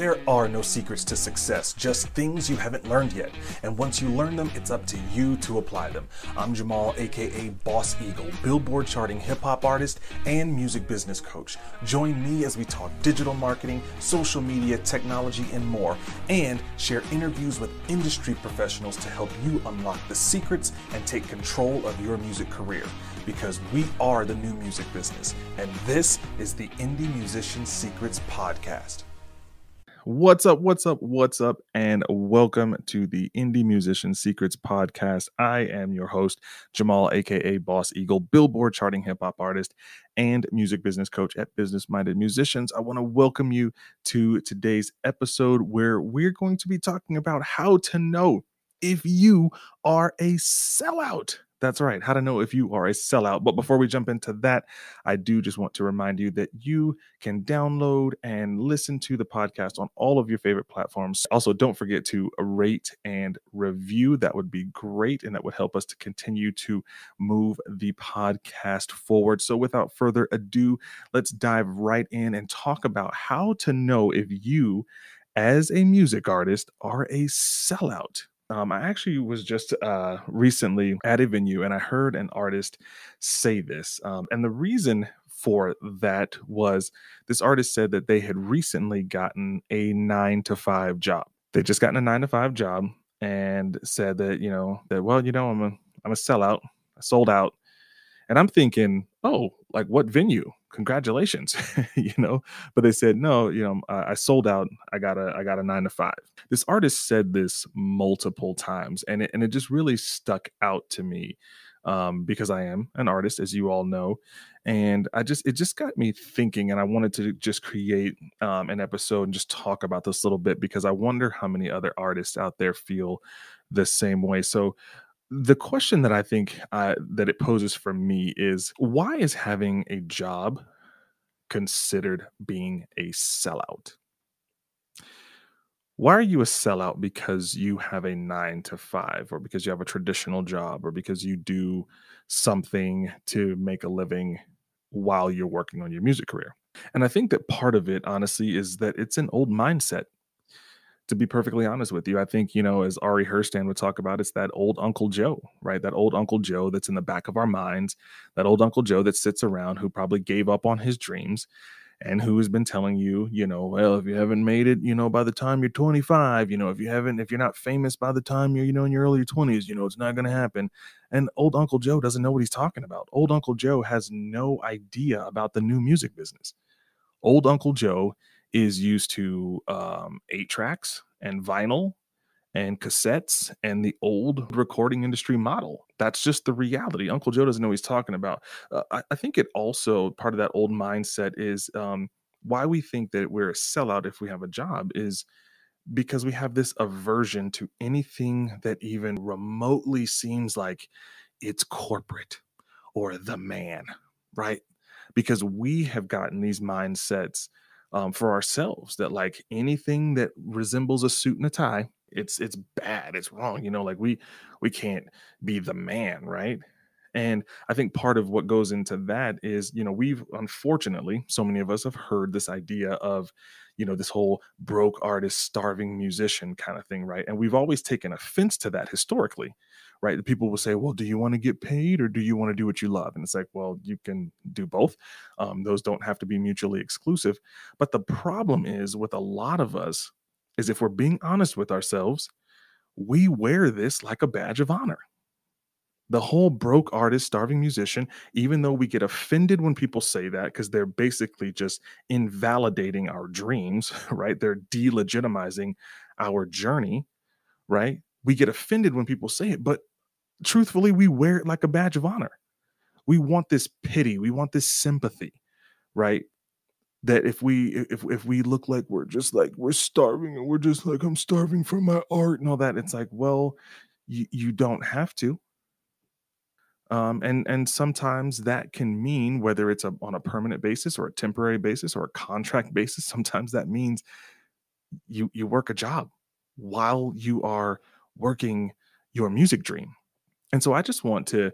There are no secrets to success, just things you haven't learned yet. And once you learn them, it's up to you to apply them. I'm Jamaal, aka Boss Eagle, Billboard-charting hip-hop artist and music business coach. Join me as we talk digital marketing, social media, technology, and more, and share interviews with industry professionals to help you unlock the secrets and take control of your music career. Because we are the new music business, and this is the Indie Musician Secrets Podcast. What's up, and welcome to the Indie Musician Secrets Podcast. I am your host, Jamaal, aka Boss Eagle, Billboard-charting hip-hop artist and music business coach at Business Minded Musicians. I want to welcome you to today's episode where we're going to be talking about how to know if you are a sellout. That's right, how to know if you are a sellout. But before we jump into that, I do just want to remind you that you can download and listen to the podcast on all of your favorite platforms. Also, don't forget to rate and review. That would be great, and that would help us to continue to move the podcast forward. So without further ado, let's dive right in and talk about how to know if you, as a music artist, are a sellout. I actually was just recently at a venue and I heard an artist say this. And the reason for that was this artist said that they had recently gotten a 9-to-5 job. They just gotten a 9-to-5 job and said that, I'm a sellout. I sold out. And I'm thinking, oh, like what venue? Congratulations, But they said, no, I sold out. I got a 9-to-5. This artist said this multiple times, and it just really stuck out to me because I am an artist, as you all know, and it just got me thinking, and I wanted to just create an episode and just talk about this a little bit because I wonder how many other artists out there feel the same way. So the question that I think that it poses for me is, why is having a job considered being a sellout? Why are you a sellout? Because you have a 9-to-5, or because you have a traditional job, or because you do something to make a living while you're working on your music career? And I think that part of it, honestly, is that it's an old mindset. To be perfectly honest with you, I think, as Ari Herstand would talk about, it's that old Uncle Joe, right? That old Uncle Joe that's in the back of our minds, that old Uncle Joe that sits around who probably gave up on his dreams and who has been telling you, well, if you haven't made it, by the time you're 25, if you're not famous by the time you're, in your early 20s, it's not going to happen. And old Uncle Joe doesn't know what he's talking about. Old Uncle Joe has no idea about the new music business. Old Uncle Joe is used to 8-tracks and vinyl and cassettes and the old recording industry model. That's just the reality. Uncle Joe doesn't know what he's talking about. I think it also, part of that old mindset is why we think that we're a sellout if we have a job is because we have this aversion to anything that even remotely seems like it's corporate or the man, right? Because we have gotten these mindsets for ourselves that like anything that resembles a suit and a tie, it's bad, it's wrong. Like we can't be the man, right? And I think part of what goes into that is, we've unfortunately, so many of us have heard this idea of, this whole broke artist, starving musician kind of thing, right? And we've always taken offense to that historically, right? The people will say, well, do you want to get paid or do you want to do what you love? And it's like, well, you can do both. Those don't have to be mutually exclusive. But the problem is with a lot of us is, if we're being honest with ourselves, we wear this like a badge of honor. The whole broke artist, starving musician, even though we get offended when people say that because they're basically just invalidating our dreams, right? They're delegitimizing our journey, right? We get offended when people say it, but truthfully, we wear it like a badge of honor. We want this pity, we want this sympathy, right? That if we look like we're just like we're starving and we're just like, I'm starving for my art and all that, it's like, well, you don't have to. And sometimes that can mean, whether it's on a permanent basis or a temporary basis or a contract basis, sometimes that means you work a job while you are working your music dream. And so I just want to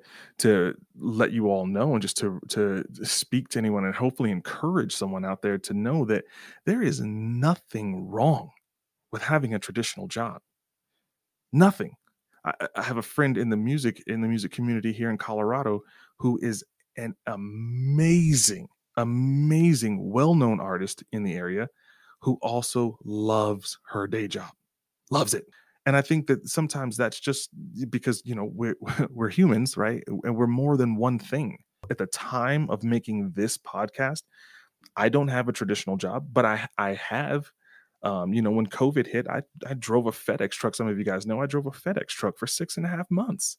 let you all know, and just to speak to anyone and hopefully encourage someone out there to know that there is nothing wrong with having a traditional job. Nothing. I have a friend in the music community here in Colorado who is an amazing, amazing, well-known artist in the area who also loves her day job. Loves it. And I think that sometimes that's just because, we're we're humans, right? And we're more than one thing. At the time of making this podcast, I don't have a traditional job, but I have, when COVID hit, I drove a FedEx truck. Some of you guys know I drove a FedEx truck for 6.5 months.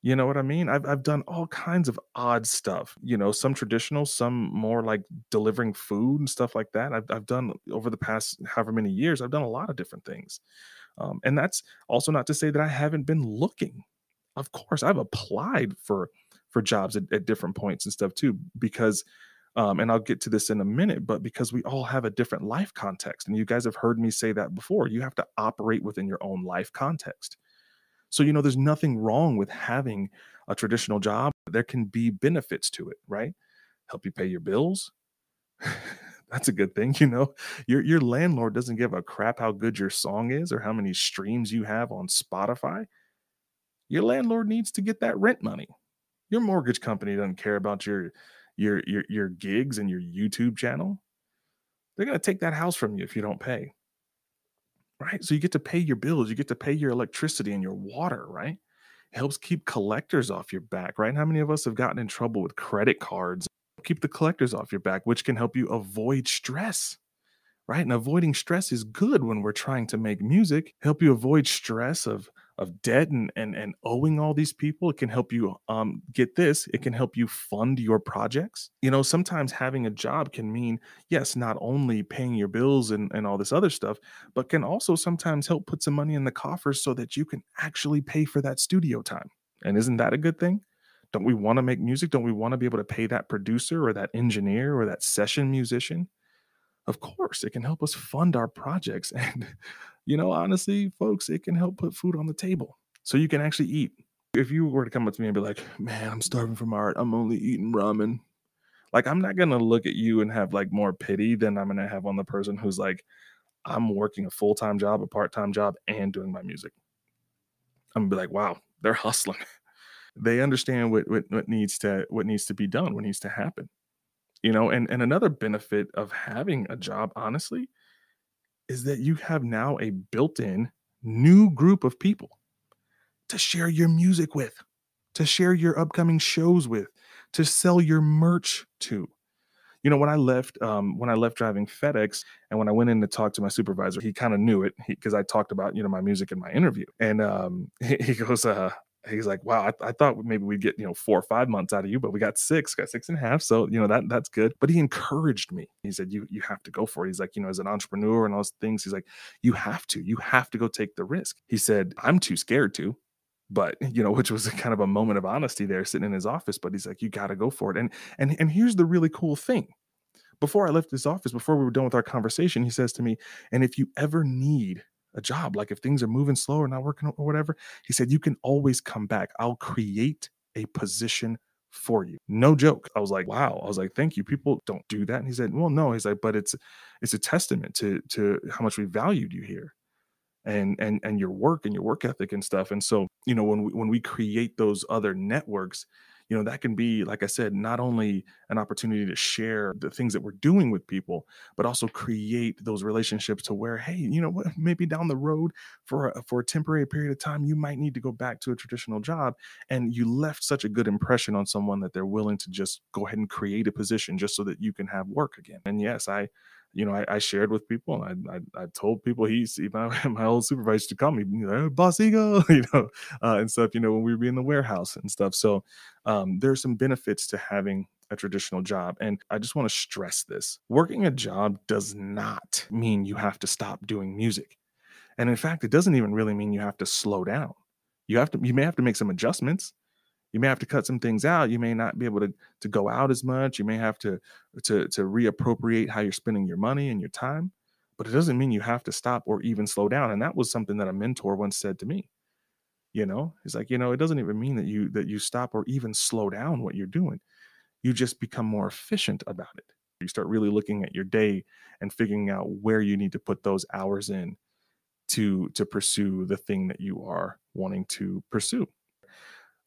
You know what I mean? I've done all kinds of odd stuff, some traditional, some more like delivering food and stuff like that. I've done over the past however many years, I've done a lot of different things. And that's also not to say that I haven't been looking. Of course, I've applied for jobs at different points and stuff too, because and I'll get to this in a minute, but because we all have a different life context. And you guys have heard me say that before. You have to operate within your own life context. So, there's nothing wrong with having a traditional job. There can be benefits to it, right? Help you pay your bills. That's a good thing, Your landlord doesn't give a crap how good your song is or how many streams you have on Spotify. Your landlord needs to get that rent money. Your mortgage company doesn't care about your gigs and your YouTube channel. They're going to take that house from you if you don't pay. Right? So you get to pay your bills, you get to pay your electricity and your water, right? It helps keep collectors off your back, right? How many of us have gotten in trouble with credit cards? Keep the collectors off your back, which can help you avoid stress, right? And avoiding stress is good when we're trying to make music. Help you avoid stress of debt and owing all these people. It can help you get this. It can help you fund your projects. Sometimes having a job can mean, yes, not only paying your bills and all this other stuff, but can also sometimes help put some money in the coffers so that you can actually pay for that studio time. And isn't that a good thing? Don't we want to make music? Don't we want to be able to pay that producer or that engineer or that session musician? Of course, it can help us fund our projects. And, honestly, folks, it can help put food on the table so you can actually eat. If you were to come up to me and be like, man, I'm starving from art, I'm only eating ramen. Like, I'm not going to look at you and have like more pity than I'm going to have on the person who's like, I'm working a full time job, a part time job, and doing my music. I'm going to be like, wow, they're hustling. They understand what needs to be done, what needs to happen. And another benefit of having a job, honestly, is that you have now a built-in new group of people to share your music with, to share your upcoming shows with, to sell your merch to. When I left driving FedEx and when I went in to talk to my supervisor, he kind of knew it because I talked about, my music in my interview. And he goes, he's like, wow, I thought maybe we'd get, 4 or 5 months out of you, but we got 6.5. So, that's good. But he encouraged me. He said, you have to go for it. He's like, as an entrepreneur and all those things, he's like, you have to go take the risk. He said, I'm too scared to. But which was a kind of a moment of honesty there sitting in his office. But he's like, you got to go for it. And here's the really cool thing. Before I left his office, before we were done with our conversation, he says to me, and if you ever need a job, like if things are moving slow or not working or whatever, he said, you can always come back. I'll create a position for you. No joke. I was like, wow. I was like, thank you. People don't do that. And he said, well, no. He's like, but it's a testament to how much we valued you here and your work and your work ethic and stuff. And so, when we create those other networks, that can be, like I said, not only an opportunity to share the things that we're doing with people, but also create those relationships to where, hey, what, maybe down the road for a temporary period of time, you might need to go back to a traditional job. And you left such a good impression on someone that they're willing to just go ahead and create a position just so that you can have work again. And yes, I shared with people, and I told people my old supervisor used to call me, Boss Eagle, and stuff, when we were in the warehouse and stuff. So there's some benefits to having a traditional job. And I just want to stress this. Working a job does not mean you have to stop doing music. And in fact, it doesn't even really mean you have to slow down. You may have to make some adjustments. You may have to cut some things out. You may not be able to go out as much. You may have to reappropriate how you're spending your money and your time, but it doesn't mean you have to stop or even slow down. And that was something that a mentor once said to me. It's like, it doesn't even mean that you stop or even slow down what you're doing. You just become more efficient about it. You start really looking at your day and figuring out where you need to put those hours in to pursue the thing that you are wanting to pursue.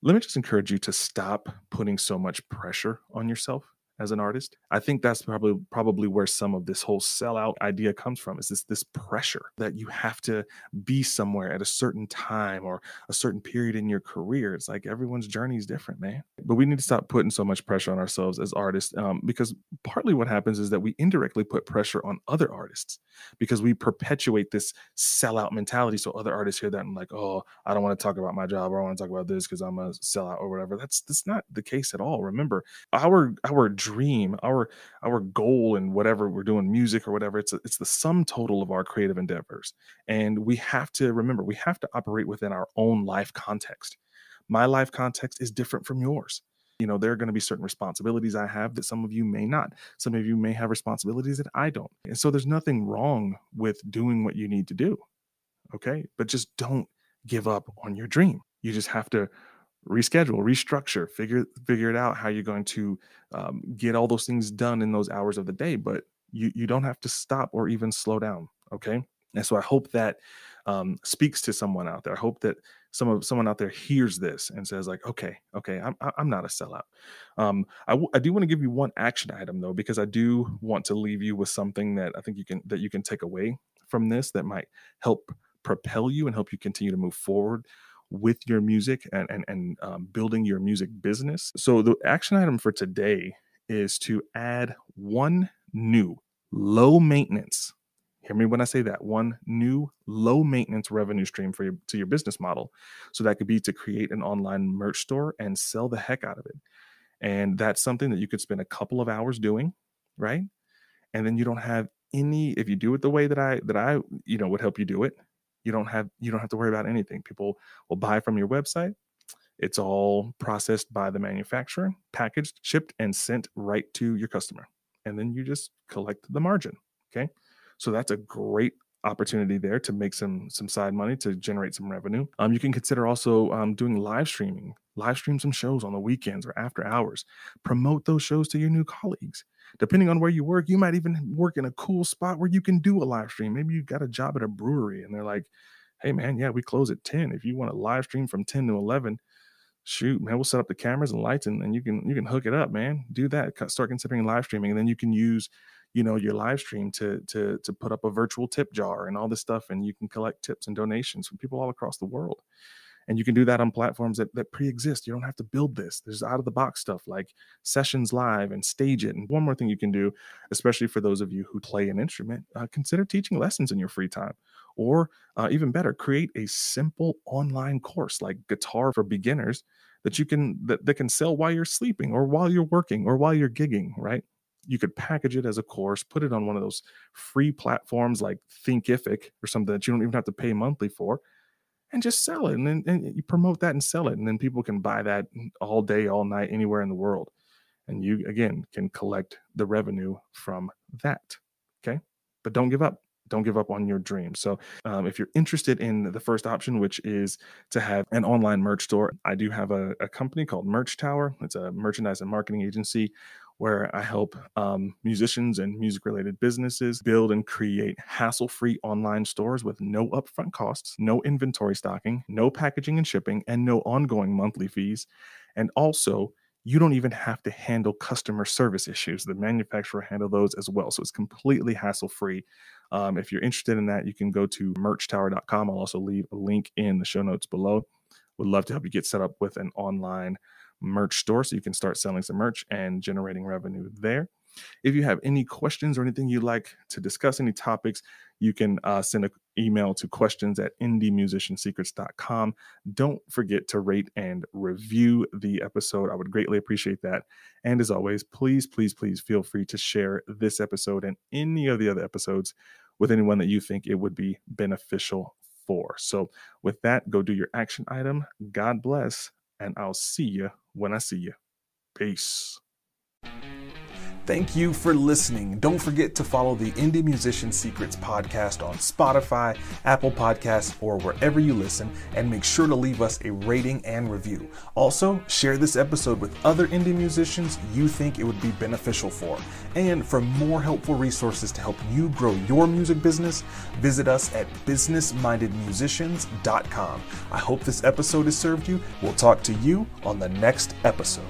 Let me just encourage you to stop putting so much pressure on yourself as an artist. I think that's probably where some of this whole sellout idea comes from, is this pressure that you have to be somewhere at a certain time or a certain period in your career. It's like everyone's journey is different, man. But we need to stop putting so much pressure on ourselves as artists, because partly what happens is that we indirectly put pressure on other artists because we perpetuate this sellout mentality. So other artists hear that and like, oh, I don't want to talk about my job, or I want to talk about this because I'm a sellout or whatever. That's not the case at all. Remember, our dream, our goal, and whatever we're doing, music or whatever, it's the sum total of our creative endeavors. And we have to remember, we have to operate within our own life context. My life context is different from yours. There are going to be certain responsibilities I have that some of you may not. Some of you may have responsibilities that I don't. And so there's nothing wrong with doing what you need to do. Okay. But just don't give up on your dream. You just have to reschedule, restructure, figure it out how you're going to get all those things done in those hours of the day. But you don't have to stop or even slow down. Okay. And so I hope that speaks to someone out there. I hope that someone out there hears this and says like, okay, I'm not a sellout. I do want to give you one action item though, because I do want to leave you with something that I think you can take away from this that might help propel you and help you continue to move forward with your music and building your music business. So the action item for today is to add one new low maintenance, hear me when I say that, one new low maintenance revenue stream to your business model. So that could be to create an online merch store and sell the heck out of it. And that's something that you could spend a couple of hours doing, right? And then you don't have if you do it the way that I would help you do it, you don't have to worry about anything. People will buy from your website. It's all processed by the manufacturer, packaged, shipped, and sent right to your customer. And then you just collect the margin. Okay. So that's a great opportunity there to make some side money, to generate some revenue. You can consider also doing live streaming, live stream some shows on the weekends or after hours. Promote those shows to your new colleagues. Depending on where you work, you might even work in a cool spot where you can do a live stream. Maybe you got a job at a brewery and they're like, hey man, yeah, we close at 10. If you want to live stream from 10 to 11, shoot, man, we'll set up the cameras and lights and you can hook it up, man. Do that. Start considering live streaming. And then you can use, your live stream to put up a virtual tip jar and all this stuff. And you can collect tips and donations from people all across the world. And you can do that on platforms that pre-exist. You don't have to build this. There's out of the box stuff like Sessions Live and Stage It. And one more thing you can do, especially for those of you who play an instrument, consider teaching lessons in your free time. Or even better, create a simple online course like Guitar for Beginners that that can sell while you're sleeping or while you're working or while you're gigging, right? You could package it as a course, put it on one of those free platforms like Thinkific or something that you don't even have to pay monthly for, and just sell it. And then you promote that and sell it. And then people can buy that all day, all night, anywhere in the world. And you, again, can collect the revenue from that. Okay. But don't give up. Don't give up on your dream. So if you're interested in the first option, which is to have an online merch store, I do have a company called Merch Tower. It's a merchandise and marketing agency where I help musicians and music-related businesses build and create hassle-free online stores with no upfront costs, no inventory stocking, no packaging and shipping, and no ongoing monthly fees. And also, you don't even have to handle customer service issues. The manufacturer handle those as well. So it's completely hassle-free. If you're interested in that, you can go to merchtower.com. I'll also leave a link in the show notes below. Would love to help you get set up with an online merch store so you can start selling some merch and generating revenue there. If you have any questions or anything you'd like to discuss, any topics, you can send an email to questions@indiemusiciansecrets.com. Don't forget to rate and review the episode. I would greatly appreciate that. And as always, please, please, please feel free to share this episode and any of the other episodes with anyone that you think it would be beneficial for. So with that, go do your action item. God bless, and I'll see you when I see you. Peace. Thank you for listening. Don't forget to follow the Indie Musician Secrets podcast on Spotify, Apple Podcasts, or wherever you listen, and make sure to leave us a rating and review. Also, share this episode with other indie musicians you think it would be beneficial for. And for more helpful resources to help you grow your music business, visit us at businessmindedmusicians.com. I hope this episode has served you. We'll talk to you on the next episode.